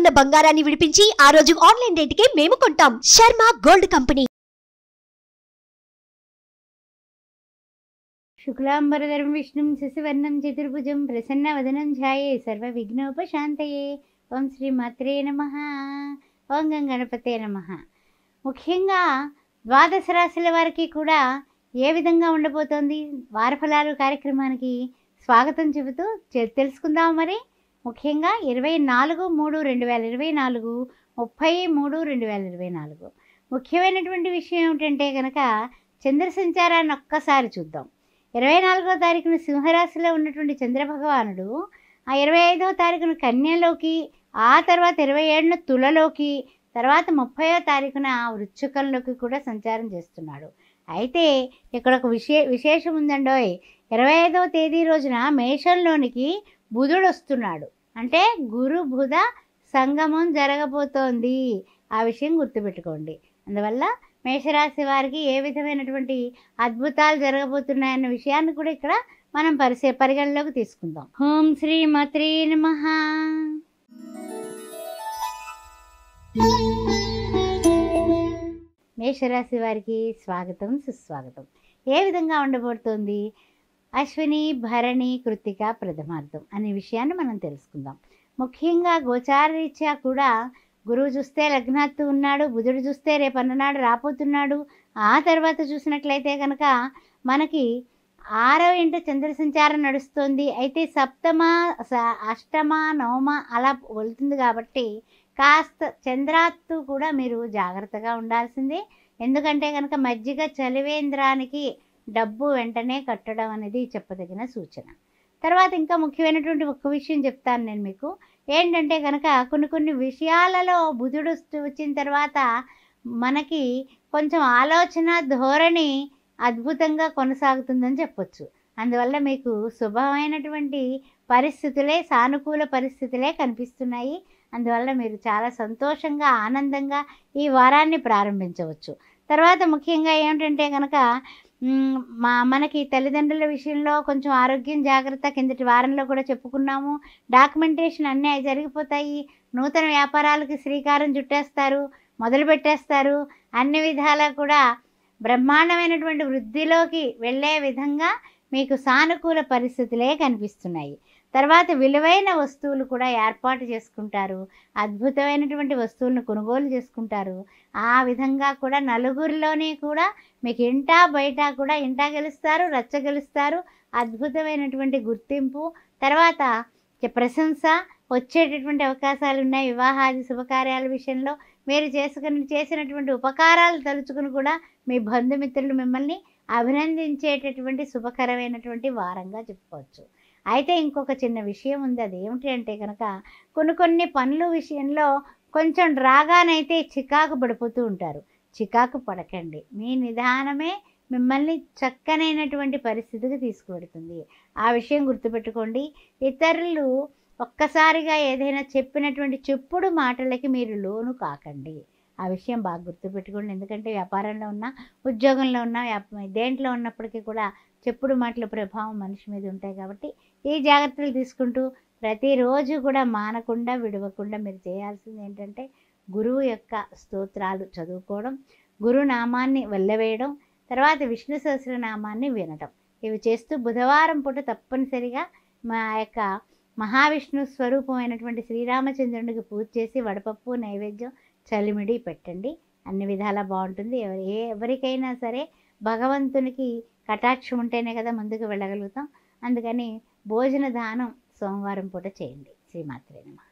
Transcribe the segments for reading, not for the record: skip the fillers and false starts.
ఉన్న బంగారాన్ని విడిపించి ఆ రోజు ఆన్లైన్ రేటుకే మేము కొంటాం. Sharma gold company. శుక్లాంబరధరం విష్ణుం శశివర్ణం చతుర్భుజం ప్రసన్నవదనం ధ్యాయే సర్వవిఘ్నోపశాంతయే. ఓం శ్రీ మాత్రే నమః. ఓం గం గణపతే నమః. ముఖ్యంగా ద్వాదశ రాశుల వారికి కూడా ఏ విధంగా ఉండబోతోంది వారఫలాలు కార్యక్రమానికి స్వాగతం చెబుతూ తెలుసుకుందాం. మరి ముఖ్యంగా 24/3/2024, 30/3/2024 ముఖ్యమైనటువంటి విషయం ఏమిటంటే కనుక చంద్ర సంచారాన్ని ఒక్కసారి చూద్దాం. 24వ తారీఖున సింహరాశిలో ఉన్నటువంటి చంద్రభగవానుడు ఆ 25వ తారీఖున కన్యలోకి, ఆ తర్వాత 27న తులలోకి, తర్వాత 30వ తారీఖున వృశ్చికంలోకి కూడా సంచారం చేస్తున్నాడు. అయితే ఇక్కడ ఒక విశేషం ఉందండోయ్. 25వ తేదీ రోజున మేషంలోనికి బుధుడు వస్తున్నాడు. అంటే గురు బుధ సంగమం జరగబోతోంది. ఆ విషయం గుర్తుపెట్టుకోండి. అందువల్ల మేషరాశి వారికి ఏ విధమైనటువంటి అద్భుతాలు జరగబోతున్నాయన్న విషయాన్ని కూడా ఇక్కడ మనం పరిగణలోకి తీసుకుందాం. ఓం శ్రీ మాత్రే నమః. మేషరాశి వారికి స్వాగతం, సుస్వాగతం. ఏ విధంగా ఉండబోతోంది అశ్విని, భరణి, కృత్తిక ప్రథమార్థం అనే విషయాన్ని మనం తెలుసుకుందాం. ముఖ్యంగా గోచారరీత్యా కూడా గురువు చూస్తే లగ్నాత్తు ఉన్నాడు, బుధుడు చూస్తే రేపు అన్ననాడు రాబోతున్నాడు. ఆ తర్వాత చూసినట్లయితే కనుక మనకి 6వ ఇంట చంద్ర సంచారం నడుస్తుంది. అయితే సప్తమ, అష్టమ, నవమ అలా వెళ్తుంది కాబట్టి కాస్త చంద్రాత్తు కూడా మీరు జాగ్రత్తగా ఉండాల్సిందే. ఎందుకంటే కనుక మజ్జిగ చలివేంద్రానికి డబ్బు వెంటనే కట్టడం అనేది చెప్పదగిన సూచన. తర్వాత ఇంకా ముఖ్యమైనటువంటి ఒక్క విషయం చెప్తాను నేను మీకు. ఏంటంటే కనుక కొన్ని విషయాలలో బుధుడు వచ్చిన తర్వాత మనకి కొంచెం ఆలోచన ధోరణి అద్భుతంగా కొనసాగుతుందని చెప్పొచ్చు. అందువల్ల మీకు శుభమైనటువంటి పరిస్థితులే, సానుకూల పరిస్థితులే కనిపిస్తున్నాయి. అందువల్ల మీరు చాలా సంతోషంగా, ఆనందంగా ఈ వారాన్ని ప్రారంభించవచ్చు. తర్వాత ముఖ్యంగా ఏమిటంటే కనుక మనకి తల్లిదండ్రుల విషయంలో కొంచెం ఆరోగ్యం జాగ్రత్త. కిందటి వారంలో కూడా చెప్పుకున్నాము. డాక్యుమెంటేషన్ అన్నీ జరిగిపోతాయి. నూతన వ్యాపారాలకి శ్రీకారం చుట్టేస్తారు, మొదలు పెట్టేస్తారు. అన్ని విధాలా కూడా బ్రహ్మాండమైనటువంటి వృద్ధిలోకి వెళ్ళే విధంగా మీకు సానుకూల పరిస్థితులే కనిపిస్తున్నాయి. తర్వాత విలువైన వస్తువులు కూడా ఏర్పాటు చేసుకుంటారు. అద్భుతమైనటువంటి వస్తువులను కొనుగోలు చేసుకుంటారు. ఆ విధంగా కూడా నలుగురిలోనే కూడా మీకు ఇంటా బయట కూడా ఇంటా గెలుస్తారు, రచ్చ గెలుస్తారు. అద్భుతమైనటువంటి గుర్తింపు, తర్వాత ప్రశంస వచ్చేటటువంటి అవకాశాలు ఉన్నాయి. వివాహాది శుభకార్యాల విషయంలో మీరు చేసినటువంటి ఉపకారాలు తలుచుకుని కూడా మీ బంధుమిత్రులు మిమ్మల్ని అభినందించేటటువంటి శుభకరమైనటువంటి వారంగా చెప్పుకోవచ్చు. అయితే ఇంకొక చిన్న విషయం ఉంది. అది ఏమిటి అంటే కనుక కొన్ని పనుల విషయంలో కొంచెం రాగానైతే చికాకు పడిపోతూ ఉంటారు. చికాకు పడకండి. మీ నిదానమే మిమ్మల్ని చక్కనైనటువంటి పరిస్థితికి తీసుకువెడుతుంది. ఆ విషయం గుర్తుపెట్టుకోండి. ఇతరులు ఒక్కసారిగా ఏదైనా చెప్పినటువంటి చెప్పుడు మాటలకి మీరు లోను కాకండి. ఆ విషయం బాగా గుర్తుపెట్టుకోండి. ఎందుకంటే వ్యాపారంలో ఉన్నా, ఉద్యోగంలో ఉన్నా, దేంట్లో ఉన్నప్పటికీ కూడా చెప్పుడు మాటల ప్రభావం మనిషి మీద ఉంటాయి. కాబట్టి ఈ జాగ్రత్తలు తీసుకుంటూ ప్రతిరోజు కూడా మానకుండా, విడవకుండా మీరు చేయాల్సింది ఏంటంటే గురువు యొక్క స్తోత్రాలు చదువుకోవడం, గురునామాన్ని వెళ్ళవేయడం, తర్వాత విష్ణు సహస్రనామాన్ని వినడం. ఇవి చేస్తూ బుధవారం పూట తప్పనిసరిగా మా యొక్క మహావిష్ణు స్వరూపమైనటువంటి శ్రీరామచంద్రునికి పూజ చేసి వడపప్పు నైవేద్యం చలిమిడి పెట్టండి. అన్ని విధాలా బాగుంటుంది. ఎవరికైనా సరే భగవంతునికి కటాక్షం ఉంటేనే కదా ముందుకు వెళ్ళగలుగుతాం. అందుకని భోజన దానం సోమవారం పూట చేయండి. శ్రీమాత్రే నమః.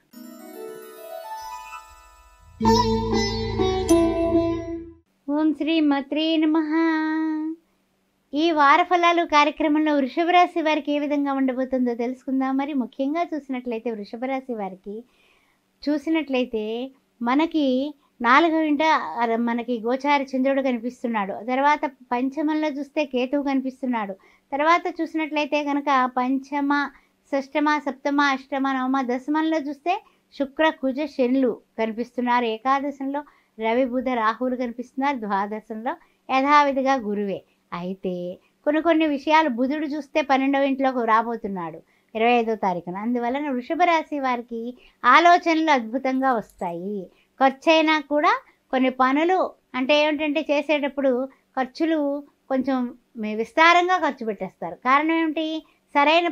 ఓం శ్రీ మాత్రే నమః. ఈ వారఫలాలు కార్యక్రమంలో వృషభ రాశి వారికి ఏ విధంగా ఉండబోతుందో తెలుసుకుందాం. మరి ముఖ్యంగా చూసినట్లయితే వృషభ రాశి వారికి మనకి 4వ ఇంట మనకి గోచారి చంద్రుడు కనిపిస్తున్నాడు. తర్వాత పంచమంలో చూస్తే కేతువు కనిపిస్తున్నాడు. తర్వాత చూసినట్లయితే కనుక పంచమ, షష్టమ, సప్తమ, అష్టమ, నవమ, దశమంలో చూస్తే శుక్ర, కుజ, శనులు కనిపిస్తున్నారు. ఏకాదశంలో రవి, బుధ, రాహువులు కనిపిస్తున్నారు. ద్వాదశంలో యథావిధిగా గురువే. అయితే కొన్ని విషయాలు బుధుడు చూస్తే 12వ ఇంట్లోకి రాబోతున్నాడు. 25వ తారీఖున. అందువలన వృషభ రాశి వారికి ఆలోచనలు అద్భుతంగా వస్తాయి. ఖర్చైనా కూడా కొన్ని పనులు అంటే ఏమిటంటే చేసేటప్పుడు ఖర్చులు కొంచెం విస్తారంగా ఖర్చు పెట్టేస్తారు. కారణం ఏమిటి? సరైన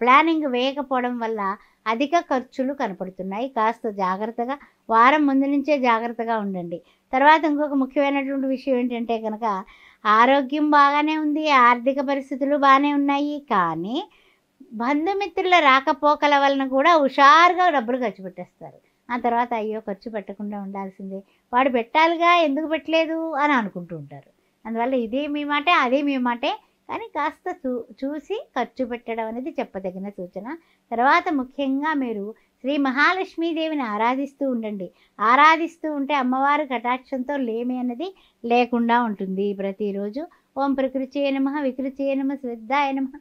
ప్లానింగ్ వేయకపోవడం వల్ల అధిక ఖర్చులు కనపడుతున్నాయి. కాస్త జాగ్రత్తగా వారం ముందు నుంచే జాగ్రత్తగా ఉండండి. తర్వాత ఇంకొక ముఖ్యమైనటువంటి విషయం ఏంటంటే కనుక ఆరోగ్యం బాగానే ఉంది, ఆర్థిక పరిస్థితులు బాగానే ఉన్నాయి. కానీ బంధుమిత్రుల రాకపోకల వలన కూడా హుషారుగా డబ్బులు ఖర్చు పెట్టేస్తారు. ఆ తర్వాత అయ్యో ఖర్చు పెట్టకుండా ఉండాల్సిందే, వాడు పెట్టాలిగా ఎందుకు పెట్టలేదు అని అనుకుంటూ ఉంటారు. అందువల్ల ఇదే మీ మాటే అదే మీ మాటే, కానీ కాస్త చూసి ఖర్చు పెట్టడం అనేది చెప్పదగిన సూచన. తర్వాత ముఖ్యంగా మీరు శ్రీ మహాలక్ష్మీదేవిని ఆరాధిస్తూ ఉండండి. ఆరాధిస్తూ ఉంటే అమ్మవారి కటాక్షంతో లేమి అన్నది లేకుండా ఉంటుంది. ప్రతిరోజు ఓం ప్రకృతియే నమః, వికృతియే నమః, శ్రద్ధాయ నమః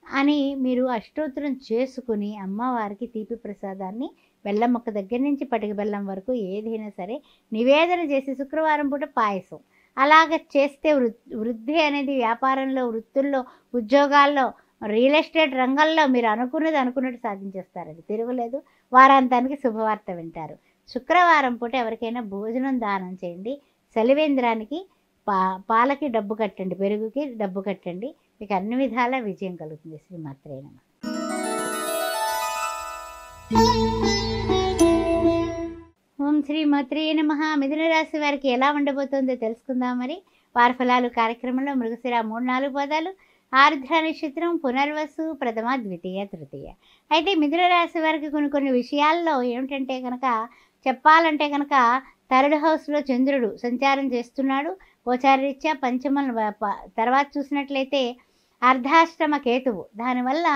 అని మీరు అష్టోత్తరం చేసుకుని అమ్మవారికి తీపి ప్రసాదాన్ని బెల్లం మొక్క దగ్గర నుంచి పటిక బెల్లం వరకు ఏదైనా సరే నివేదన చేసి శుక్రవారం పూట పాయసం అలాగ చేస్తే వృద్ధి అనేది వ్యాపారంలో, వృత్తుల్లో, ఉద్యోగాల్లో, రియల్ ఎస్టేట్ రంగంలో మీరు అనుకున్నట్టు సాధించేస్తారండి. తిరుగులేదు. వారాంతానికి శుభవార్త వింటారు. శుక్రవారం పూట ఎవరికైనా భోజనం దానం చేయండి. సెలవేంద్రానికి పాలకి డబ్బు కట్టండి, పెరుగుకి డబ్బు కట్టండి. మీకు అన్ని విధాల విజయం కలుగుతుంది. శ్రీమాత్రే నమః. ఓం శ్రీమాత్రే నమః. మిథున రాశి వారికి ఎలా ఉండబోతుందో తెలుసుకుందాం. మరి వారి ఫలాలు కార్యక్రమంలో మృగశిర 3-4 పదాలు, ఆరుద్ర నక్షత్రం, పునర్వసు, ప్రథమ, ద్వితీయ, తృతీయ. అయితే మిథున రాశి వారికి కొన్ని విషయాల్లో ఏమిటంటే కనుక చెప్పాలంటే కనుక 3rd హౌస్లో చంద్రుడు సంచారం చేస్తున్నాడు. గోచారరీత్యా పంచమ తర్వాత చూసినట్లయితే అర్ధాష్టమ కేతువు. దానివల్ల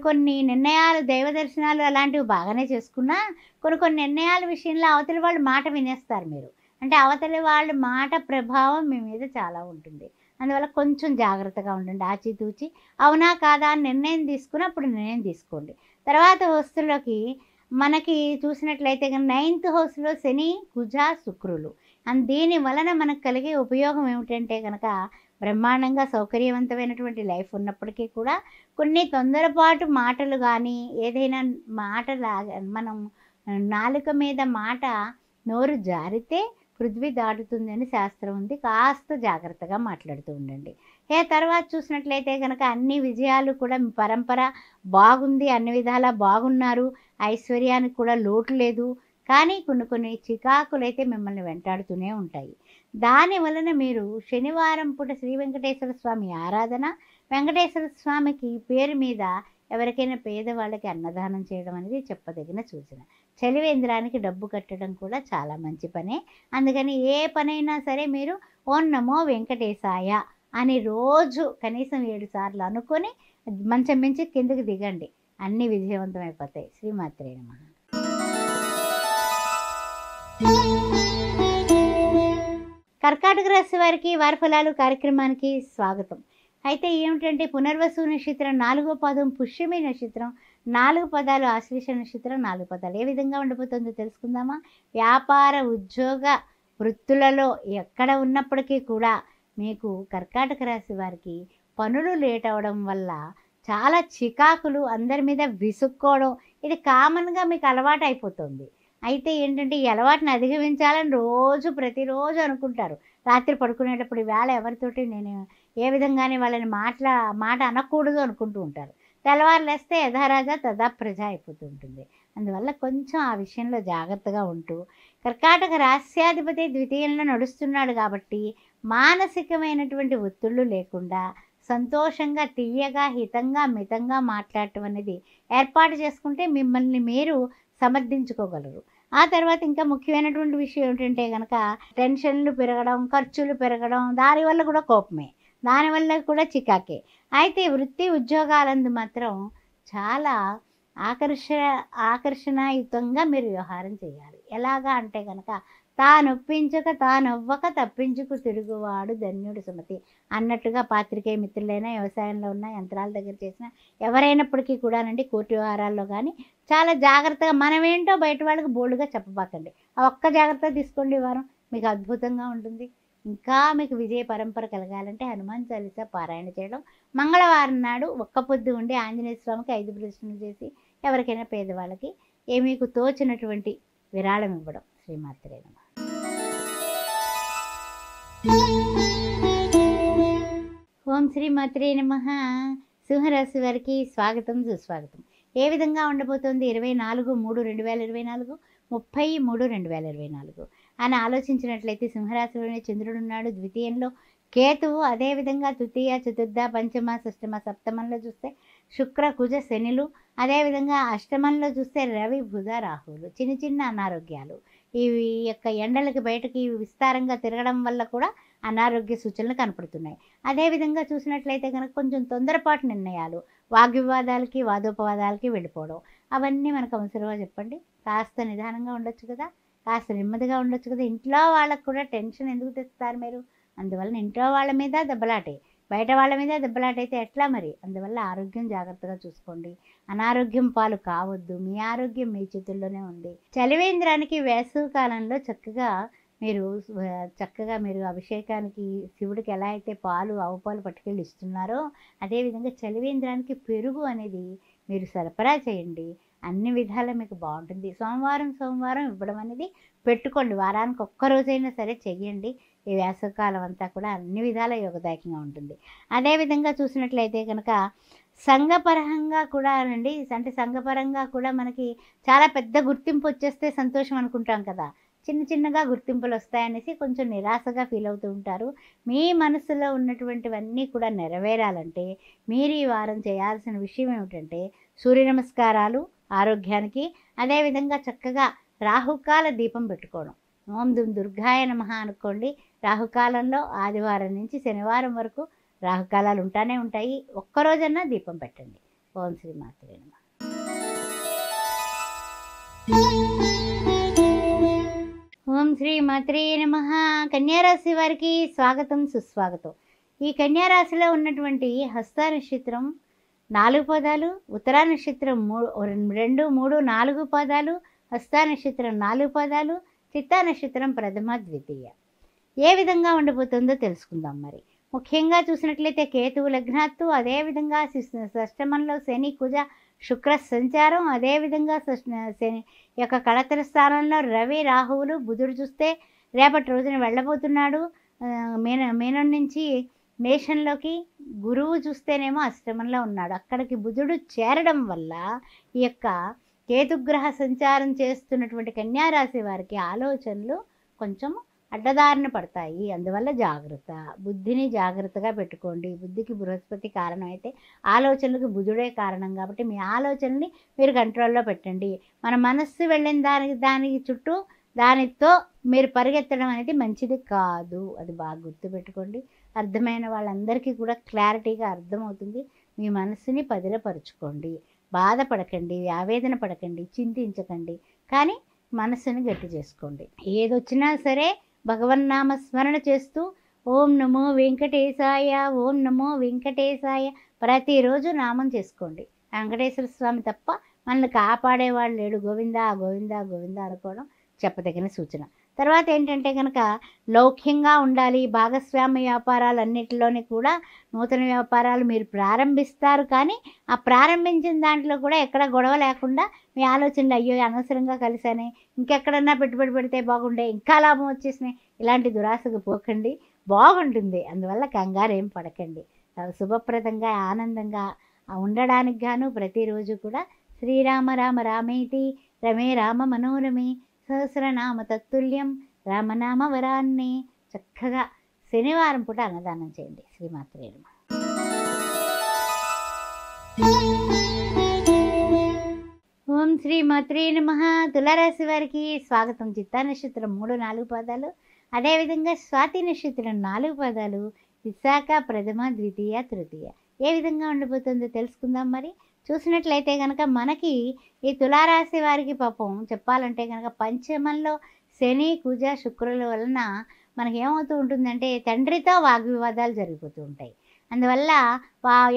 కొన్ని నిర్ణయాలు, దైవ దర్శనాలు అలాంటివి బాగానే చేసుకున్నా కొన్ని నిర్ణయాల విషయంలో అవతలి వాళ్ళు మాట వినేస్తారు మీరు. అంటే అవతలి వాళ్ళ మాట ప్రభావం మీ మీద చాలా ఉంటుంది. అందువల్ల కొంచెం జాగ్రత్తగా ఉండండి. ఆచితూచి అవునా కాదా అని నిర్ణయం తీసుకున్నప్పుడు నిర్ణయం తీసుకోండి. తర్వాత హౌస్లోకి మనకి చూసినట్లయితే కనుక 9th హౌస్లో శని, కుజ, శుక్రులు. దీని వలన మనకు కలిగే ఉపయోగం ఏమిటంటే కనుక బ్రహ్మాండంగా సౌకర్యవంతమైనటువంటి లైఫ్ ఉన్నప్పటికీ కూడా కొన్ని తొందరపాటు మాటలు కానీ ఏదైనా మాట మనం నాలుక మీద మాట నోరు జారితే పృథ్వీ దాటుతుంది అని శాస్త్రం ఉంది. కాస్త జాగ్రత్తగా మాట్లాడుతూ ఉండండి. తర్వాత చూసినట్లయితే కనుక అన్ని విజయాలు కూడా మీ పరంపర బాగుంది, అన్ని విధాలా బాగున్నారు, ఐశ్వర్యానికి కూడా లోటు లేదు. కానీ కొన్ని చికాకులైతే మిమ్మల్ని వెంటాడుతూనే ఉంటాయి. దాని వలన మీరు శనివారం పూట శ్రీ వెంకటేశ్వర స్వామి ఆరాధన, వెంకటేశ్వర స్వామికి పేరు మీద ఎవరికైనా పేదవాళ్ళకి అన్నదానం చేయడం అనేది చెప్పదగిన సూచన. చలివేంద్రానికి డబ్బు కట్టడం కూడా చాలా మంచి పనే. అందుకని ఏ పనైనా సరే మీరు ఓం నమో వెంకటేశాయ అని రోజు కనీసం 7 సార్లు అనుకొని మంచం మించి కిందకి దిగండి. అన్నీ విజయవంతమైపోతాయి. శ్రీమాత్రే నమః. కర్కాటక రాశి వారికి వారి ఫలాలు కార్యక్రమానికి స్వాగతం. అయితే ఏమిటంటే పునర్వసు నక్షత్రం 4వ పదం, పుష్యమి నక్షత్రం 4 పదాలు, ఆశ్లేష నక్షత్రం 4 పదాలు. ఏ విధంగా ఉండబోతుందో తెలుసుకుందామా? వ్యాపార, ఉద్యోగ, వృత్తులలో ఎక్కడ ఉన్నప్పటికీ కూడా మీకు కర్కాటక రాశి వారికి పనులు లేట్ అవడం వల్ల చాలా చికాకులు, అందరి మీద విసుక్కోవడం ఇది కామన్గా మీకు అలవాటు అయిపోతుంది. అయితే ఏంటంటే ఈ అలవాటుని అధిగమించాలని ప్రతిరోజు అనుకుంటారు. రాత్రి పడుకునేటప్పుడు వేళ ఎవరితోటి నేను ఏ విధంగానే వాళ్ళని మాట అనకూడదు అనుకుంటూ ఉంటారు. తెల్లవారు లేస్తే యథారాజా తదా ప్రజ అయిపోతూ ఉంటుంది. అందువల్ల కొంచెం ఆ విషయంలో జాగ్రత్తగా ఉంటూ, కర్కాటక రాశ్యాధిపతి ద్వితీయంలో నడుస్తున్నాడు కాబట్టి మానసికమైనటువంటి ఒత్తిళ్ళు లేకుండా సంతోషంగా, తీయగా, హితంగా, మితంగా మాట్లాడటం అనేది ఏర్పాటు చేసుకుంటే మిమ్మల్ని మీరు సమర్థించుకోగలరు. ఆ తర్వాత ఇంకా ముఖ్యమైనటువంటి విషయం ఏమిటంటే కనుక టెన్షన్లు పెరగడం, ఖర్చులు పెరగడం, దానివల్ల కూడా కోపమే, దానివల్ల కూడా చికాకే. అయితే వృత్తి ఉద్యోగాలందు మాత్రం చాలా ఆకర్షణాయుతంగా మీరు వ్యవహారం చేయాలి. ఎలాగా అంటే కనుక తానొప్పించక తానవ్వక తప్పించుకు తిరుగువాడు ధన్యుడు సుమతి అన్నట్టుగా పాత్రికేయ మిత్రులైనా, వ్యవసాయంలో ఉన్న యంత్రాల దగ్గర చేసిన ఎవరైనప్పటికీ కూడానండి, కోర్టు వ్యవహారాల్లో కానీ చాలా జాగ్రత్తగా మనమేంటో బయట వాళ్ళకి బోల్డ్గా చెప్పబాకండి. ఆ ఒక్క జాగ్రత్త తీసుకోండి, వారం మీకు అద్భుతంగా ఉంటుంది. ఇంకా మీకు విజయ పరంపర కలగాలంటే హనుమాన్ చాలీసా పారాయణ చేయడం, మంగళవారం నాడు ఒక్క పొద్దు ఉండి ఆంజనేయ స్వామికి 5 ప్రదక్షిణలు చేసి ఎవరికైనా పేదవాళ్ళకి మీకు తోచినటువంటి విరాళం ఇవ్వడం. శ్రీమాత్రే నమః. ఓం శ్రీమాత్రే నమః. సింహరాశి వారికి స్వాగతం సుస్వాగతం. ఏ విధంగా ఉండబోతోంది 24/3/2024, 30/3/2024 అని ఆలోచించినట్లయితే సింహరాశిలోనే చంద్రుడు ఉన్నాడు, ద్వితీయంలో కేతువు, అదేవిధంగా తృతీయ, చతుర్థ, పంచమ, షష్టమ, సప్తమంలో చూస్తే శుక్ర, కుజ, శనులు, అదేవిధంగా అష్టమంలో చూస్తే రవి, బుధ, రాహువులు. చిన్న చిన్న అనారోగ్యాలు ఈ యొక్క ఎండలకి బయటకి విస్తారంగా తిరగడం వల్ల కూడా అనారోగ్య సూచనలు కనపడుతున్నాయి. అదేవిధంగా చూసినట్లయితే కనుక కొంచెం తొందరపాటు నిర్ణయాలు, వాగ్వివాదాలకి, వాదోపవాదాలకి వెళ్ళిపోవడం, అవన్నీ మనకు అవసరమా చెప్పండి? కాస్త నిదానంగా ఉండొచ్చు కదా, కాస్త నెమ్మదిగా ఉండొచ్చు కదా. ఇంట్లో వాళ్ళకు కూడా టెన్షన్ ఎందుకు తెస్తారు మీరు? అందువల్ల ఇంట్లో వాళ్ళ మీద దెబ్బలాటే, బయట వాళ్ళ మీద దెబ్బలాటైతే ఎట్లా మరి? అందువల్ల ఆరోగ్యం జాగ్రత్తగా చూసుకోండి, అనారోగ్యం పాలు కావద్దు. మీ ఆరోగ్యం మీ చేతుల్లోనే ఉంది. చలివేంద్రానికి వేసవి కాలంలో చక్కగా మీరు అభిషేకానికి శివుడికి ఎలా అయితే ఆవు పాలు పట్టుకెళ్ళి ఇస్తున్నారో అదేవిధంగా చలివేంద్రానికి పెరుగు అనేది మీరు సరఫరా చేయండి. అన్ని విధాలా మీకు బాగుంటుంది. సోమవారం ఇవ్వడం అనేది పెట్టుకోండి. వారానికి ఒక్కరోజైనా సరే చెయ్యండి. ఈ వేసవికాలం అంతా కూడా అన్ని విధాల యోగదాయకంగా ఉంటుంది. అదేవిధంగా చూసినట్లయితే కనుక సంఘపరంగా కూడా సంఘపరంగా కూడా మనకి చాలా పెద్ద గుర్తింపు వచ్చేస్తే సంతోషం అనుకుంటాం కదా. చిన్న చిన్నగా గుర్తింపులు వస్తాయనేసి కొంచెం నిరాశగా ఫీల్ అవుతూ ఉంటారు. మీ మనసులో ఉన్నటువంటివన్నీ కూడా నెరవేరాలంటే మీరు ఈ వారం చేయాల్సిన విషయం ఏమిటంటే సూర్య నమస్కారాలు ఆరోగ్యానికి, అదేవిధంగా చక్కగా రాహుకాల దీపం పెట్టుకోవడం. ఓం దుర్గాయ నమః అనుకోండి. రాహుకాలంలో ఆదివారం నుంచి శనివారం వరకు రాహుకాలాలు ఉంటానే ఉంటాయి. ఒక్కరోజన్నా దీపం పెట్టండి. ఓం శ్రీమాత్రే నమః. ఓం శ్రీమాత్రే నమః. కన్యారాశి వారికి స్వాగతం సుస్వాగతం. ఈ కన్యారాశిలో ఉన్నటువంటి హస్త నక్షత్రం 4 పదాలు, ఉత్తరా నక్షత్రం 2, 3, 4 పదాలు, హస్త నక్షత్రం 4 పదాలు, చిత్తా నక్షత్రం ప్రథమ, ద్వితీయ. ఏ విధంగా ఉండబోతుందో తెలుసుకుందాం. మరి ముఖ్యంగా చూసినట్లయితే కేతువు లగ్నాత్తు, అదేవిధంగా షష్టమంలో శని, కుజ, శుక్ర సంచారం, అదేవిధంగా శని యొక్క కళత్ర స్థానంలో రవి, రాహువులు, బుధుడు చూస్తే రేపటి రోజున వెళ్ళబోతున్నాడు మీనం నుంచి మేషంలోకి. గురువు చూస్తేనేమో అష్టమంలో ఉన్నాడు. అక్కడికి బుధుడు చేరడం వల్ల ఈ యొక్క కేతుగ్రహ సంచారం చేస్తున్నటువంటి కన్యారాశి వారికి ఆలోచనలు కొంచెం అడ్డదారిన పడతాయి. అందువల్ల జాగ్రత్త, బుద్ధిని జాగ్రత్తగా పెట్టుకోండి. బుద్ధికి బృహస్పతి కారణం అయితే ఆలోచనలకు బుధుడే కారణం కాబట్టి మీ ఆలోచనని మీరు కంట్రోల్లో పెట్టండి. మన మనస్సు వెళ్ళిన దానికి చుట్టూ దానితో మీరు పరిగెత్తడం అనేది మంచిది కాదు. అది బాగా గుర్తుపెట్టుకోండి. అర్థమైన వాళ్ళందరికీ కూడా క్లారిటీగా అర్థమవుతుంది. మీ మనస్సుని పదిలపరుచుకోండి. బాధపడకండి, ఆవేదన పడకండి, చింతించకండి, కానీ మనస్సుని గట్టి చేసుకోండి. ఏదొచ్చినా సరే భగవన్నామ స్మరణ చేస్తూ ఓం నమో వెంకటేశాయ, ఓం నమో వెంకటేశాయ ప్రతిరోజు నామం చేసుకోండి. వెంకటేశ్వర స్వామి తప్ప మనల్ని కాపాడేవాళ్ళు లేడు. గోవిందా గోవిందా గోవిందా అనుకోవడం చెప్పదగిన సూచన. తర్వాత ఏంటంటే కనుక లౌక్యంగా ఉండాలి. భాగస్వామ్య వ్యాపారాలన్నిటిలోని కూడా నూతన వ్యాపారాలు మీరు ప్రారంభిస్తారు, కానీ ఆ ప్రారంభించిన దాంట్లో కూడా ఎక్కడ గొడవ లేకుండా మీ ఆలోచనలు అయ్యో అనవసరంగా కలిసానే, ఇంకెక్కడన్నా పెట్టుబడి పెడితే బాగుండే, ఇంకా లాభం వచ్చేసినాయి, ఇలాంటి దురాశకు పోకండి, బాగుంటుంది. అందువల్ల కంగారు ఏం పడకండి. శుభప్రదంగా ఆనందంగా ఉండడానికి గాను ప్రతిరోజు కూడా శ్రీరామ రామ రామేతి రమే రామ మనోరమే సహస్రనామ తత్తుల్యం రామనామ వరాన్ని చక్కగా శనివారం పూట అన్నదానం చేయండి. శ్రీమాత్రే నమః. ఓం శ్రీమాత్రే నమః. తులారాశి వారికి స్వాగతం. చిత్తా నక్షత్రం 3, 4 పదాలు, అదేవిధంగా స్వాతి నక్షత్రం 4 పదాలు, విశాఖ ప్రథమ, ద్వితీయ, తృతీయ. ఏ విధంగా ఉండబోతుందో తెలుసుకుందాం. మరి చూసినట్లయితే కనుక మనకి ఈ తులారాశి వారికి పాపం చెప్పాలంటే కనుక పంచమంలో శని, కుజ, శుక్రుల వలన మనకి ఏమవుతూ ఉంటుందంటే తండ్రితో వాగ్వివాదాలు జరిగిపోతూ ఉంటాయి. అందువల్ల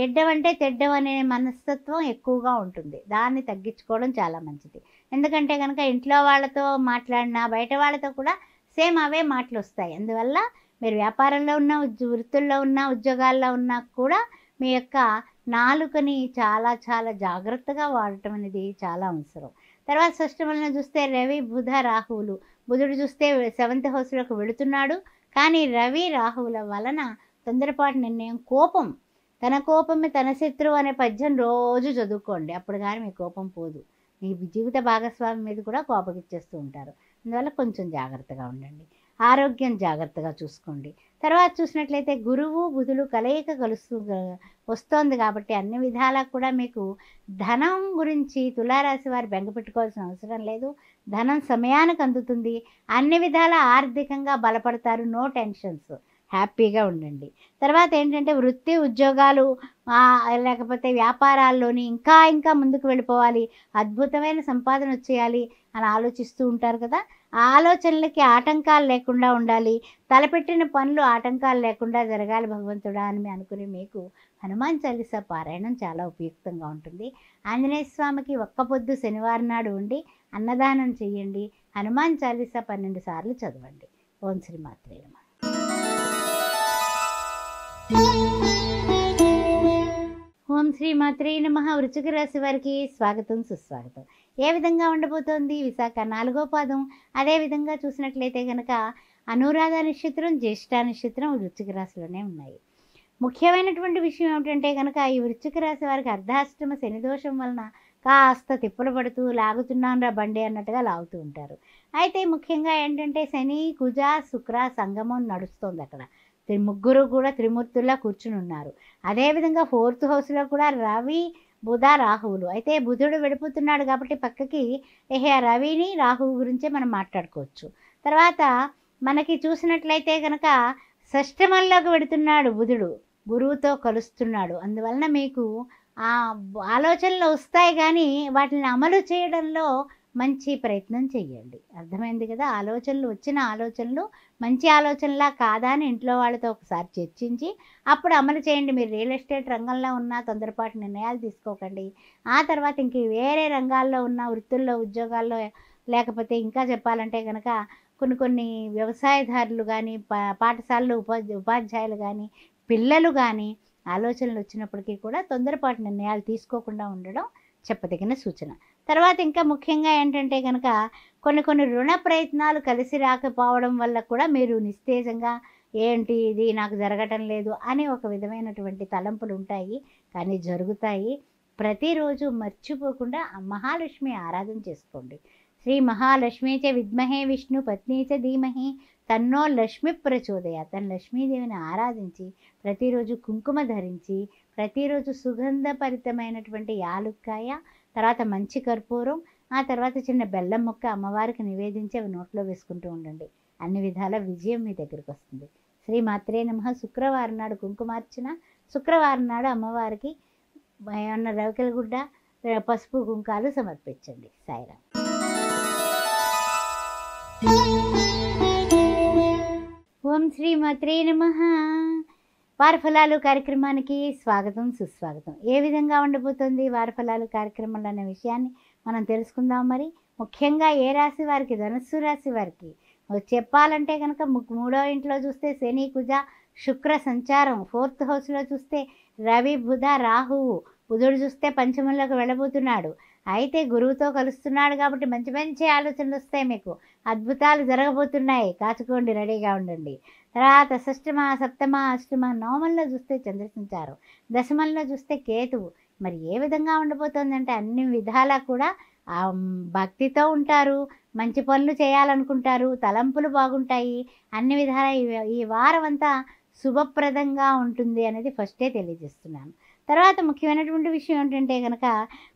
ఎడ్డవంటే తెడ్డం అనే మనస్తత్వం ఎక్కువగా ఉంటుంది. దాన్ని తగ్గించుకోవడం చాలా మంచిది. ఎందుకంటే కనుక ఇంట్లో వాళ్ళతో మాట్లాడినా బయట వాళ్ళతో కూడా సేమ్ అవే మాటలు వస్తాయి. అందువల్ల మీరు వ్యాపారంలో ఉన్న వృత్తుల్లో ఉన్న ఉద్యోగాల్లో ఉన్నా కూడా మీ యొక్క నాలుకని చాలా చాలా జాగ్రత్తగా వాడటం అనేది చాలా అవసరం. తర్వాత షష్టమంలో చూస్తే రవి బుధ రాహువులు, బుధుడు చూస్తే 7th హౌస్లోకి వెళుతున్నాడు. కానీ రవి రాహువుల వలన తొందరపాటు నిర్ణయం, కోపం, తన కోపమే తన శత్రువు అనే పద్యం రోజు చదువుకోండి. అప్పుడు కానీ మీ కోపం పోదు. మీ జీవిత భాగస్వామి మీద కూడా కోపగిచ్చేస్తూ ఉంటారు. అందువల్ల కొంచెం జాగ్రత్తగా ఉండండి. ఆరోగ్యం జాగ్రత్తగా చూసుకోండి. తర్వాత చూసినట్లయితే గురువు బుధులు కలయిక వస్తోంది కాబట్టి అన్ని విధాలా కూడా మీకు ధనం గురించి తులారాశి వారు బెంగ పెట్టుకోవాల్సిన అవసరం లేదు. ధనం సమయానికి అందుతుంది. అన్ని విధాల ఆర్థికంగా బలపడతారు. నో టెన్షన్స్, హ్యాపీగా ఉండండి. తర్వాత ఏంటంటే వృత్తి ఉద్యోగాలు లేకపోతే వ్యాపారాల్లోని ఇంకా ఇంకా ముందుకు వెళ్ళిపోవాలి, అద్భుతమైన సంపాదన వచ్చేయాలి అని ఆలోచిస్తూ ఉంటారు కదా. ఆ ఆలోచనలకి ఆటంకాలు లేకుండా ఉండాలి. తలపెట్టిన పనులు ఆటంకాలు లేకుండా జరగాలి భగవంతుడా అని అనుకుని మీకు హనుమాన్ చాలీసా పారాయణం చాలా ఉపయుక్తంగా ఉంటుంది. ఆంజనేయ స్వామికి ఒక్క పొద్దు శనివారం నాడు ఉండి అన్నదానం చేయండి. హనుమాన్ చాలీసా 12 సార్లు చదవండి. ఓం శ్రీ మాత్రే నమః. ఓం శ్రీ మాత్రే నమః. వృశ్చిక రాశి వారికి స్వాగతం సుస్వాగతం. ఏ విధంగా ఉండబోతోంది? విశాఖ 4వ పాదం. అదేవిధంగా చూసినట్లయితే కనుక అనురాధ నక్షత్రం, జ్యేష్ఠ నక్షత్రం వృశ్చిక రాశిలోనే ఉన్నాయి. ముఖ్యమైనటువంటి విషయం ఏమిటంటే కనుక ఈ వృశ్చిక రాశి వారికి అర్ధాష్టమ శని దోషం వలన కాస్త తిప్పలు పడుతూ లాగుతున్నాను రా బండి అన్నట్టుగా లాగుతూ ఉంటారు. అయితే ముఖ్యంగా ఏంటంటే శని కుజ శుక్ర సంగమం నడుస్తోంది అక్కడ. ముగ్గురు కూడా త్రిమూర్తుల్లా కూర్చుని ఉన్నారు. అదేవిధంగా 4th హౌస్లో కూడా రవి బుధ రాహువులు. అయితే బుధుడు వెళ్ళిపోతున్నాడు కాబట్టి పక్కకి రవిని రాహువు గురించే మనం మాట్లాడుకోవచ్చు. తర్వాత మనకి చూసినట్లయితే కనుక షష్టమంలోకి వెడుతున్నాడు బుధుడు, గురువుతో కలుస్తున్నాడు. అందువలన మీకు ఆ ఆలోచనలు వస్తాయి కానీ వాటిని అమలు చేయడంలో మంచి ప్రయత్నం చేయండి. అర్థమైంది కదా. వచ్చిన ఆలోచనలు మంచి ఆలోచనలా కాదా అని ఇంట్లో వాళ్ళతో ఒకసారి చర్చించి అప్పుడు అమలు చేయండి. మీరు రియల్ ఎస్టేట్ రంగంలో ఉన్న తొందరపాటు నిర్ణయాలు తీసుకోకండి. ఆ తర్వాత ఇంక వేరే రంగాల్లో ఉన్న వృత్తుల్లో ఉద్యోగాల్లో లేకపోతే ఇంకా చెప్పాలంటే కనుక కొన్ని వ్యవసాయదారులు కానీ పాఠశాలలో ఉపాధ్యాయులు కానీ పిల్లలు కానీ ఆలోచనలు వచ్చినప్పటికీ కూడా తొందరపాటు నిర్ణయాలు తీసుకోకుండా ఉండడం చెప్పదగిన సూచన. తర్వాత ఇంకా ముఖ్యంగా ఏంటంటే కనుక కొన్ని రుణ ప్రయత్నాలు కలిసి రాకపోవడం వల్ల కూడా మీరు నిస్తేజంగా ఏంటి ఇది నాకు జరగటం లేదు అని ఒక విధమైనటువంటి తలంపులు ఉంటాయి. కానీ జరుగుతాయి. ప్రతిరోజు మర్చిపోకుండా మహాలక్ష్మి ఆరాధన చేసుకోండి. శ్రీ మహాలక్ష్మీ చ విద్మహే విష్ణు పత్ని చ ధీమహి తన్నో లక్ష్మి ప్రచోదయాత్. తన లక్ష్మీదేవిని ఆరాధించి ప్రతిరోజు కుంకుమ ధరించి ప్రతిరోజు సుగంధభరితమైనటువంటి యాలుక్కాయ, తర్వాత మంచి కర్పూరం, ఆ తర్వాత చిన్న బెల్లం ముక్క అమ్మవారికి నివేదించి అవి నోట్లో వేసుకుంటూ ఉండండి. అన్ని విధాల విజయం మీ దగ్గరికి వస్తుంది. శ్రీ మాత్రే నమః. శుక్రవారం నాడు కుంకుమార్చన, శుక్రవారం నాడు అమ్మవారికి ఏమన్నా రవికెల గుడ్డ పసుపు కుంకాలు సమర్పించండి. సాయిరామ్. ఓం శ్రీ మాత్రే నమః. వారఫలాలు కార్యక్రమానికి స్వాగతం సుస్వాగతం. ఏ విధంగా ఉండబోతుంది వారఫలాలు కార్యక్రమాలు అనే విషయాన్ని మనం తెలుసుకుందాం. మరి ముఖ్యంగా ఏ రాశి వారికి? ధనుస్సు రాశి వారికి చెప్పాలంటే కనుక 3వ ఇంట్లో చూస్తే శని కుజ శుక్ర సంచారం, 4th హౌస్లో చూస్తే రవి బుధ రాహువు, బుధుడు చూస్తే పంచమంలోకి వెళ్ళబోతున్నాడు. అయితే గురువుతో కలుస్తున్నాడు కాబట్టి మంచి మంచి ఆలోచనలు వస్తాయి. మీకు అద్భుతాలు జరగబోతున్నాయి. కాచుకోండి, రెడీగా ఉండండి. తర్వాత షష్టమ సప్తమ అష్టమ నవమంలో చూస్తే చంద్ర సంచారం, దశమంలో చూస్తే కేతువు. మరి ఏ విధంగా ఉండబోతోందంటే అన్ని విధాలా కూడా భక్తితో ఉంటారు, మంచి పనులు చేయాలనుకుంటారు, తలంపులు బాగుంటాయి. అన్ని విధాలా ఈ వారం అంతా శుభప్రదంగా ఉంటుంది అనేది ఫస్టే తెలియజేస్తున్నాను. తర్వాత ముఖ్యమైనటువంటి విషయం ఏంటంటే కనుక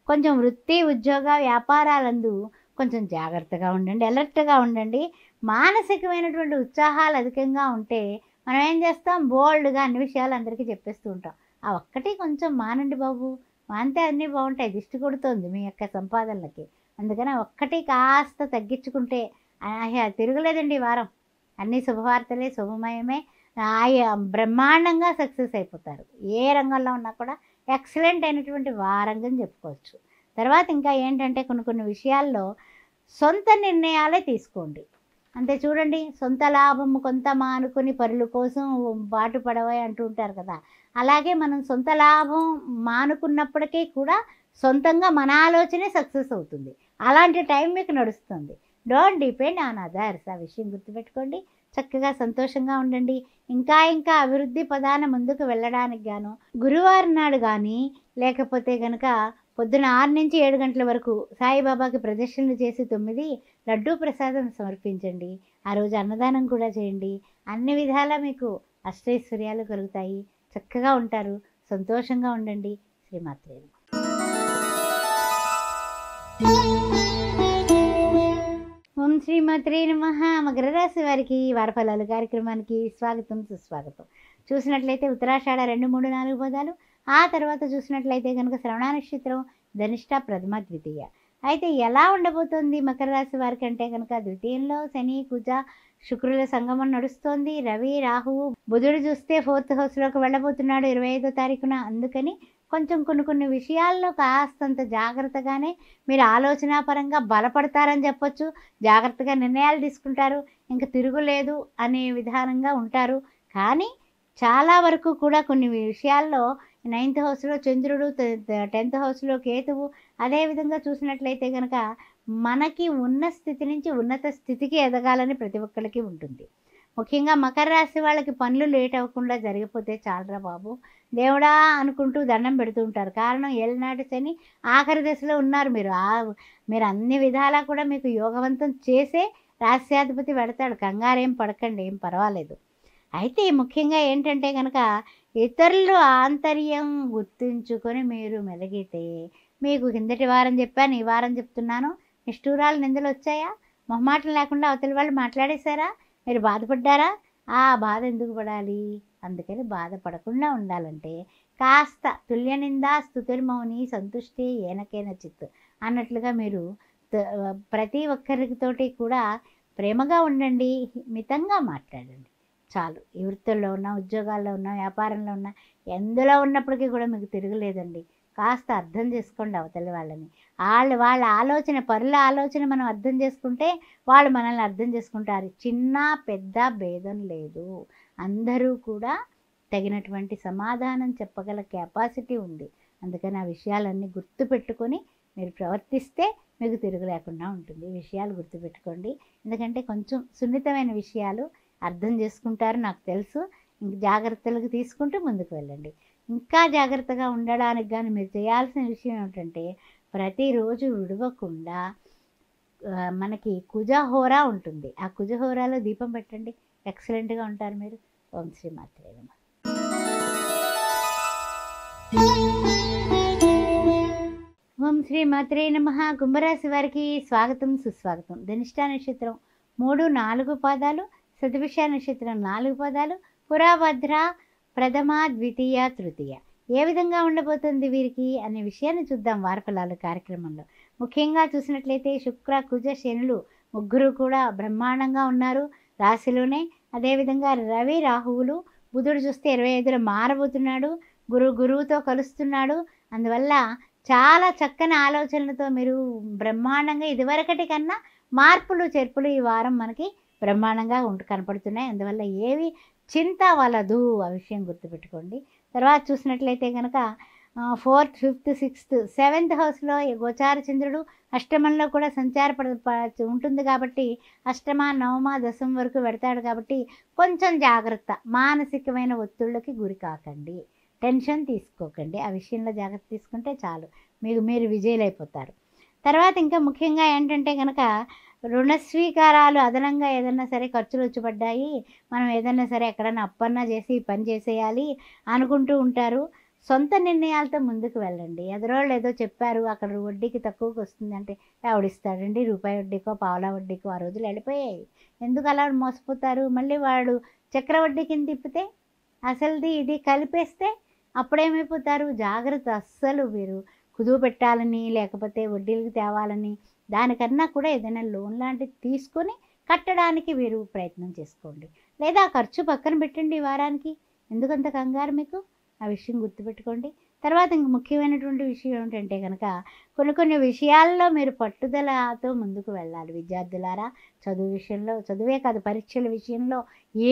కొంచెం వృత్తి ఉద్యోగ వ్యాపారాలందు కొంచెం జాగ్రత్తగా ఉండండి, అలర్ట్గా ఉండండి. మానసికమైనటువంటి ఉత్సాహాలు అధికంగా ఉంటే మనం ఏం చేస్తాం? బోల్డ్గా అన్ని విషయాలు అందరికీ చెప్పేస్తూ ఉంటాం. ఆ ఒక్కటి కొంచెం మానండి బాబు, మానితే అన్నీ బాగుంటాయి. దిష్టి కొడుతోంది మీ యొక్క సంపాదనలకి. అందుకని ఒక్కటి కాస్త తగ్గించుకుంటే తిరగలేదండి ఈ వారం. అన్ని శుభవార్తలే, శుభమయమే. బ్రహ్మాండంగా సక్సెస్ అయిపోతారు. ఏ రంగంలో ఉన్నా కూడా ఎక్సలెంట్ అయినటువంటి వారంగా చెప్పుకోవచ్చు. తర్వాత ఇంకా ఏంటంటే కొన్ని విషయాల్లో సొంత నిర్ణయాలే తీసుకోండి. అంతే చూడండి, సొంత లాభము కొంత మానుకొని పరుల కోసం బాటు పడవై అంటూ ఉంటారు కదా. అలాగే మనం సొంత లాభం మానుకున్నప్పటికీ కూడా సొంతంగా మన ఆలోచనే సక్సెస్ అవుతుంది. అలాంటి టైం మీకు నడుస్తుంది. Don't depend on others. ఆ విషయం గుర్తుపెట్టుకోండి. చక్కగా సంతోషంగా ఉండండి. ఇంకా ఇంకా అభివృద్ధి పదాన ముందుకు వెళ్ళడానికి గాను గురువారం నాడు కానీ, లేకపోతే కనుక పొద్దున 6 నుంచి 7 గంటల వరకు సాయిబాబాకి ప్రదక్షిణలు చేసి 9 లడ్డూ ప్రసాదం సమర్పించండి. ఆ రోజు అన్నదానం కూడా చేయండి. అన్ని విధాలా మీకు అష్టైశ్వర్యాలు కలుగుతాయి. చక్కగా ఉంటారు. సంతోషంగా ఉండండి. శ్రీమాత్రే నమః. ఓం శ్రీమాత్రే నమః. మకర రాశి వారికి వారఫలాలు కార్యక్రమానికి స్వాగతం, సుస్వాగతం. చూసినట్లయితే ఉత్తరాషాఢ 2, 3, 4 పదాలు, ఆ తర్వాత చూసినట్లయితే కనుక శ్రవణ నక్షత్రం, ధనిష్ట, ప్రథమ, ద్వితీయ. అయితే ఎలా ఉండబోతోంది మకర రాశి వారికి అంటే కనుక ద్వితీయంలో శని, కుజ, శుక్రుల సంగమం నడుస్తోంది. రవి, రాహువు, బుధుడు చూస్తే 4th హౌస్లోకి వెళ్ళబోతున్నాడు 25వ తారీఖున. అందుకని కొంచెం కొన్ని విషయాల్లో కాస్తంత జాగ్రత్తగానే మీరు ఆలోచనాపరంగా బలపడతారని చెప్పొచ్చు. జాగ్రత్తగా నిర్ణయాలు తీసుకుంటారు. ఇంక తిరుగులేదు అనే విధానంగా ఉంటారు. కానీ చాలా వరకు కూడా కొన్ని విషయాల్లో 9th హౌస్లో చంద్రుడు, 10th హౌస్లో కేతువు, అదేవిధంగా చూసినట్లయితే కనుక మనకి ఉన్న స్థితి నుంచి ఉన్నత స్థితికి ఎదగాలని ప్రతి ఒక్కరికి ఉంటుంది. ముఖ్యంగా మకర రాశి వాళ్ళకి పనులు లేట్ అవ్వకుండా జరిగిపోతే చాలరా బాబు దేవుడా అనుకుంటూ దండం పెడుతూ ఉంటారు. కారణం ఏళ్ళనాటి శని ఆఖరి దశలో ఉన్నారు. మీరు అన్ని విధాలా కూడా మీకు యోగవంతం చేసే రాశ్యాధిపతి పెడతాడు. కంగారేం పడకండి, ఏం పర్వాలేదు. అయితే ముఖ్యంగా ఏంటంటే కనుక ఇతరులు ఆంతర్యం గుర్తించుకొని మీరు మెలిగితే, మీకు కిందటి వారం చెప్పాను, ఈ వారం చెప్తున్నాను, నిష్ఠూరాలు నిందలు వచ్చాయా? మొహమాటం లేకుండా అవతలి వాళ్ళు మాట్లాడేశారా? మీరు బాధపడ్డారా? ఆ బాధ ఎందుకు పడాలి? అందుకని బాధపడకుండా ఉండాలంటే కాస్త తుల్యనిందా స్తుతిర్మౌని సంతుష్టి ఏనకేన చిత్తు అన్నట్లుగా మీరు ప్రతి ఒక్కరితోటి కూడా ప్రేమగా ఉండండి, మితంగా మాట్లాడండి చాలు. ఈ వృత్తుల్లో ఉన్న, ఉద్యోగాల్లో ఉన్న, వ్యాపారంలో ఉన్న, ఎందులో ఉన్నప్పటికీ కూడా మీకు తిరగలేదండి. కాస్త అర్థం చేసుకోండి అవతలి వాళ్ళని. వాళ్ళ ఆలోచన, పరుల ఆలోచన మనం అర్థం చేసుకుంటే వాళ్ళు మనల్ని అర్థం చేసుకుంటారు. చిన్న పెద్ద భేదం లేదు. అందరూ కూడా తగినటువంటి సమాధానం చెప్పగల కెపాసిటీ ఉంది. అందుకని ఆ విషయాలన్నీ గుర్తుపెట్టుకొని మీరు ప్రవర్తిస్తే మీకు తిరుగు లేకుండా ఉంటుంది. ఈ విషయాలు గుర్తుపెట్టుకోండి. ఎందుకంటే కొంచెం సున్నితమైన విషయాలు అర్థం చేసుకుంటారు నాకు తెలుసు. ఇంక జాగ్రత్తలకు తీసుకుంటూ ముందుకు వెళ్ళండి. ఇంకా జాగ్రత్తగా ఉండడానికి కానీ మీరు చేయాల్సిన విషయం ఏమిటంటే ప్రతిరోజు విడవకుండా మనకి కుజహోరా ఉంటుంది. ఆ కుజహోరాలో దీపం పెట్టండి. ఎక్సలెంట్గా ఉంటారు మీరు. ఓం శ్రీ మాత్రే నమః. ఓం శ్రీ మాత్రే నమః. కుంభరాశి వారికి స్వాగతం, సుస్వాగతం. ధనిష్ట నక్షత్రం 3, 4 పాదాలు, శతభిష నక్షత్రం 4 పాదాలు, పురాభద్ర, ప్రథమ, ద్వితీయ, తృతీయ. ఏ విధంగా ఉండబోతుంది వీరికి అనే విషయాన్ని చూద్దాం వారఫలాలు కార్యక్రమంలో. ముఖ్యంగా చూసినట్లయితే శుక్ర, కుజ, శనులు ముగ్గురు కూడా బ్రహ్మాండంగా ఉన్నారు రాశిలోనే. అదేవిధంగా రవి, రాహువులు, బుధుడు చూస్తే 25లో మారబోతున్నాడు. గురువుతో కలుస్తున్నాడు. అందువల్ల చాలా చక్కని ఆలోచనలతో మీరు బ్రహ్మాండంగా ఇదివరకటి కన్నా మార్పులు చేర్పులు ఈ వారం మనకి బ్రహ్మాండంగా కనపడుతున్నాయి. అందువల్ల ఏవి చింత వలదు, ఆ విషయం గుర్తుపెట్టుకోండి. తర్వాత చూసినట్లయితే కనుక 4th, 5th, 6th, 7th హౌస్లో గోచార చంద్రుడు అష్టమంలో కూడా ఉంటుంది కాబట్టి అష్టమ, నవమ, దశం వరకు పెడతాడు కాబట్టి కొంచెం జాగ్రత్త. మానసికమైన ఒత్తిళ్ళకి గురి కాకండి, టెన్షన్ తీసుకోకండి. ఆ విషయంలో జాగ్రత్త తీసుకుంటే చాలు, మీరు విజయులైపోతారు. తర్వాత ఇంకా ముఖ్యంగా ఏంటంటే కనుక రుణ స్వీకారాలు అదనంగా ఏదన్నా సరే ఖర్చులు వచ్చి పడ్డాయి, మనం ఏదన్నా సరే ఎక్కడన్నా అప్పన్నా చేసి పని చేసేయాలి అనుకుంటూ ఉంటారు. సొంత నిర్ణయాలతో ముందుకు వెళ్ళండి. ఎదురోళ్ళు ఏదో చెప్పారు అక్కడ వడ్డీకి తక్కువకి వస్తుంది అంటే ఎవడిస్తాడండి? రూపాయి వడ్డీకో పావలా వడ్డీకో ఆ రోజులు వెళ్ళిపోయాయి. ఎందుకు అలా మోసపోతారు? మళ్ళీ వాడు చక్ర వడ్డీ కింద తిప్పితే అసలుది ఇది కలిపేస్తే అప్పుడేమైపోతారు? జాగ్రత్త. అస్సలు మీరు కుదువ పెట్టాలని లేకపోతే వడ్డీలకు తేవాలని దానికన్నా కూడా ఏదైనా లోన్ లాంటిది తీసుకొని కట్టడానికి మీరు ప్రయత్నం చేసుకోండి. లేదా ఖర్చు పక్కన పెట్టండి ఈ వారానికి. ఎందుకంత కంగారు మీకు? ఆ విషయం గుర్తుపెట్టుకోండి. తర్వాత ఇంక ముఖ్యమైనటువంటి విషయం ఏమిటంటే కనుక కొన్ని విషయాల్లో మీరు పట్టుదలతో ముందుకు వెళ్ళాలి విద్యార్థులారా. చదువు విషయంలో, చదువే కాదు పరీక్షల విషయంలో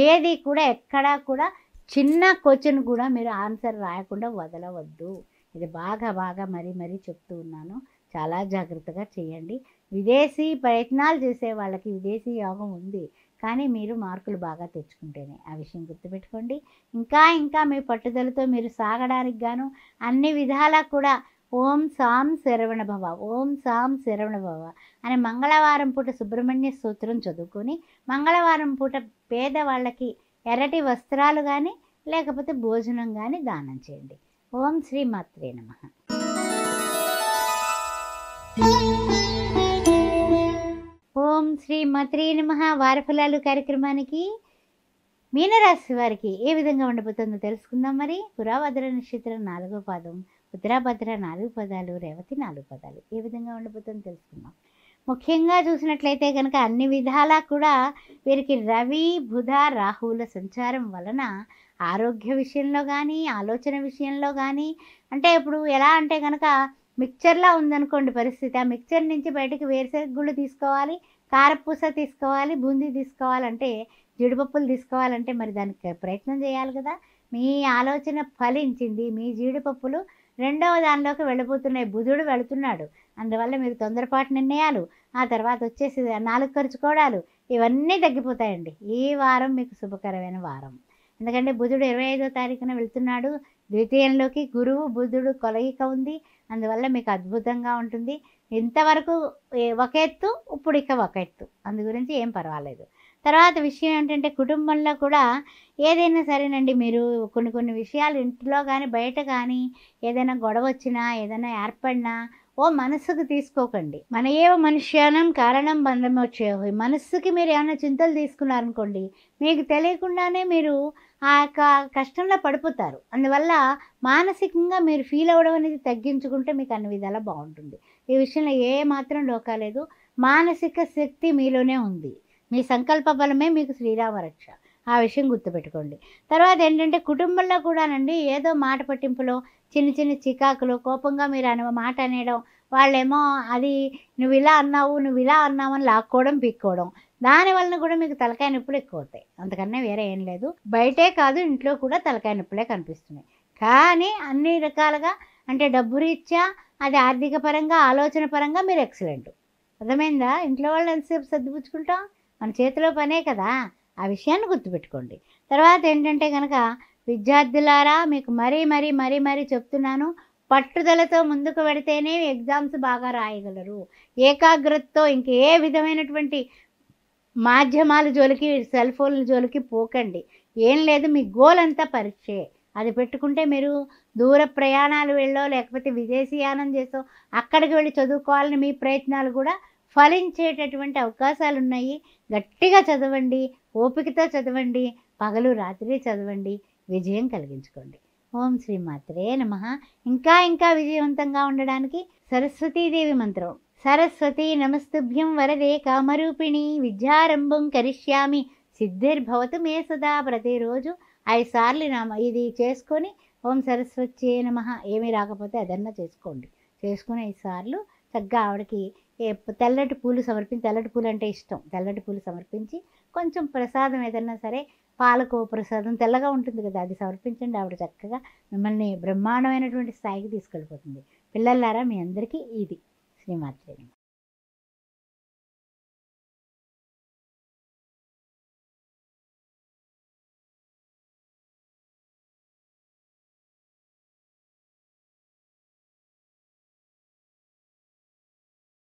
ఏది కూడా ఎక్కడా కూడా చిన్న క్వశ్చన్ కూడా మీరు ఆన్సర్ రాయకుండా వదలవద్దు. ఇది బాగా మరీ చెప్తూ ఉన్నాను. చాలా జాగ్రత్తగా చేయండి. విదేశీ ప్రయత్నాలు చేసే వాళ్ళకి విదేశీ యోగం ఉంది, కానీ మీరు మార్కులు బాగా తెచ్చుకుంటేనే. ఆ విషయం గుర్తుపెట్టుకోండి. ఇంకా మీ పట్టుదలతో మీరు సాగడానికి గాను అన్ని విధాలా కూడా ఓం సాం శరవణ భవ, ఓం సాం శరవణ భవ అని మంగళవారం పూట సుబ్రహ్మణ్య స్తోత్రం చదువుకొని మంగళవారం పూట పేదవాళ్ళకి ఎర్రటి వస్త్రాలు కానీ లేకపోతే భోజనం కానీ దానం చేయండి. ఓం శ్రీ మాత్రే నమః. ఓం శ్రీ మాత్రే నమః. వారఫలాలు కార్యక్రమానికి మీనరాశి వారికి ఏ విధంగా ఉండబోతుందో తెలుసుకుందాం. మరి పురాభద్ర నక్షత్రం 4వ పాదం, ఉత్తరాభద్ర 4 పదాలు, రేవతి 4 పదాలు ఏ విధంగా ఉండబోతుందో తెలుసుకుందాం. ముఖ్యంగా చూసినట్లయితే కనుక అన్ని విధాలా కూడా వీరికి రవి బుధ రాహువుల సంచారం వలన ఆరోగ్య విషయంలో కానీ ఆలోచన విషయంలో కానీ, అంటే ఇప్పుడు ఎలా అంటే కనుక మిక్చర్లా ఉందనుకోండి పరిస్థితి, ఆ మిక్చర్ నుంచి బయటకు వేరుశనగ గుళ్ళు తీసుకోవాలి, కారపూస తీసుకోవాలి, బూందీ తీసుకోవాలంటే, జీడిపప్పులు తీసుకోవాలంటే మరి దానికి ప్రయత్నం చేయాలి కదా. మీ ఆలోచన ఫలించింది, మీ జీడిపప్పులు రెండవ దానిలోకి వెళ్ళిపోతున్నాయి, బుధుడు వెళుతున్నాడు. అందువల్ల మీరు తొందరపాటు నిర్ణయాలు, ఆ తర్వాత వచ్చేసి నాలుగు ఖర్చుకోవడాలు ఇవన్నీ తగ్గిపోతాయండి. ఈ వారం మీకు శుభకరమైన వారం. ఎందుకంటే బుధుడు 25వ తారీఖున వెళ్తున్నాడు. ద్వితీయంలోకి గురువు బుధుడు కలయిక ఉంది. అందువల్ల మీకు అద్భుతంగా ఉంటుంది. ఇంతవరకు ఒక ఎత్తు, ఇప్పుడు ఇక ఒక ఎత్తు, అందు గురించి ఏం పర్వాలేదు. తర్వాత విషయం ఏంటంటే కుటుంబంలో కూడా ఏదైనా సరేనండి, మీరు కొన్ని విషయాలు ఇంట్లో కానీ బయట కానీ ఏదైనా గొడవ వచ్చినా ఏదైనా ఏర్పడినా మనసుకు తీసుకోకండి. మన ఏవ మనుష్యానం కారణం బంధం వచ్చేవి. మనస్సుకి మీరు ఏమైనా చింతలు తీసుకున్నారనుకోండి, మీకు తెలియకుండానే మీరు ఆ యొక్క కష్టంలో పడిపోతారు. అందువల్ల మానసికంగా మీరు ఫీల్ అవ్వడం అనేది తగ్గించుకుంటే మీకు అన్ని విధాలా బాగుంటుంది. ఈ విషయంలో ఏ మాత్రం డోకాలేదు. మానసిక శక్తి మీలోనే ఉంది. మీ సంకల్ప బలమే మీకు శ్రీరామరక్ష. ఆ విషయం గుర్తుపెట్టుకోండి. తర్వాత ఏంటంటే కుటుంబంలో కూడానండి ఏదో మాట పట్టింపులో చిన్న చికాకులు, కోపంగా మీరు మాట అనేయడం, వాళ్ళేమో అది నువ్వు ఇలా అన్నావు అని లాక్కోవడం, పీక్కోవడం, దానివల్ల కూడా మీకు తలకాయ నొప్పులు ఎక్కువ అవుతాయి. అంతకన్నా వేరే ఏం లేదు. బయటే కాదు ఇంట్లో కూడా తలకాయ నొప్పులే కనిపిస్తున్నాయి. కానీ అన్ని రకాలుగా అంటే డబ్బు రీత్యా, అది ఆర్థిక పరంగా, ఆలోచన పరంగా మీరు ఎక్సలెంట్. అర్థమైందా? ఇంట్లో వాళ్ళు ఎంతసేపు సర్దిపుచ్చుకుంటాం, మన చేతిలో పనే కదా. ఆ విషయాన్ని గుర్తుపెట్టుకోండి. తర్వాత ఏంటంటే కనుక విద్యార్థులారా, మీకు మరీ చెప్తున్నాను, పట్టుదలతో ముందుకు పెడితేనే ఎగ్జామ్స్ బాగా రాయగలరు. ఏకాగ్రతతో ఇంకే విధమైనటువంటి మాధ్యమాల జోలికి, సెల్ ఫోన్ల జోలికి పోకండి. ఏం లేదు, మీ గోల్ అంతా పరీక్షే. అది పెట్టుకుంటే మీరు దూర ప్రయాణాలు వెళ్ళో లేకపోతే విదేశీయానం చేసో అక్కడికి వెళ్ళి చదువుకోవాలని మీ ప్రయత్నాలు కూడా ఫలించేటటువంటి అవకాశాలు ఉన్నాయి. గట్టిగా చదవండి, ఓపికతో చదవండి, పగలు రాత్రి చదవండి, విజయం కలిగించుకోండి. ఓం శ్రీ మాత్రే నమః. ఇంకా విజయవంతంగా ఉండడానికి సరస్వతీదేవి మంత్రం. సరస్వతి నమస్తుభ్యం వరదే కామరూపిణి విద్యారంభం కరిష్యామి సిద్ధిర్భవతు మే సదా. ప్రతిరోజు 5 సార్లు ఇది చేసుకొని ఓం సరస్వత్యే నమః, ఏమీ రాకపోతే అదన్నా చేసుకోండి. చేసుకుని 5 సార్లు చక్కగా ఆవిడకి తెల్లటి పూలు సమర్పించి, తెల్లటి పూలు అంటే ఇష్టం, తెల్లటి పూలు సమర్పించి కొంచెం ప్రసాదం ఏదన్నా సరే, పాలకో ప్రసాదం తెల్లగా ఉంటుంది కదా, అది సమర్పించండి. ఆవిడ చక్కగా మిమ్మల్ని బ్రహ్మాండమైనటువంటి స్థాయికి తీసుకెళ్ళిపోతుంది. పిల్లలారా, మీ అందరికీ ఇది శ్రీమాత్రే.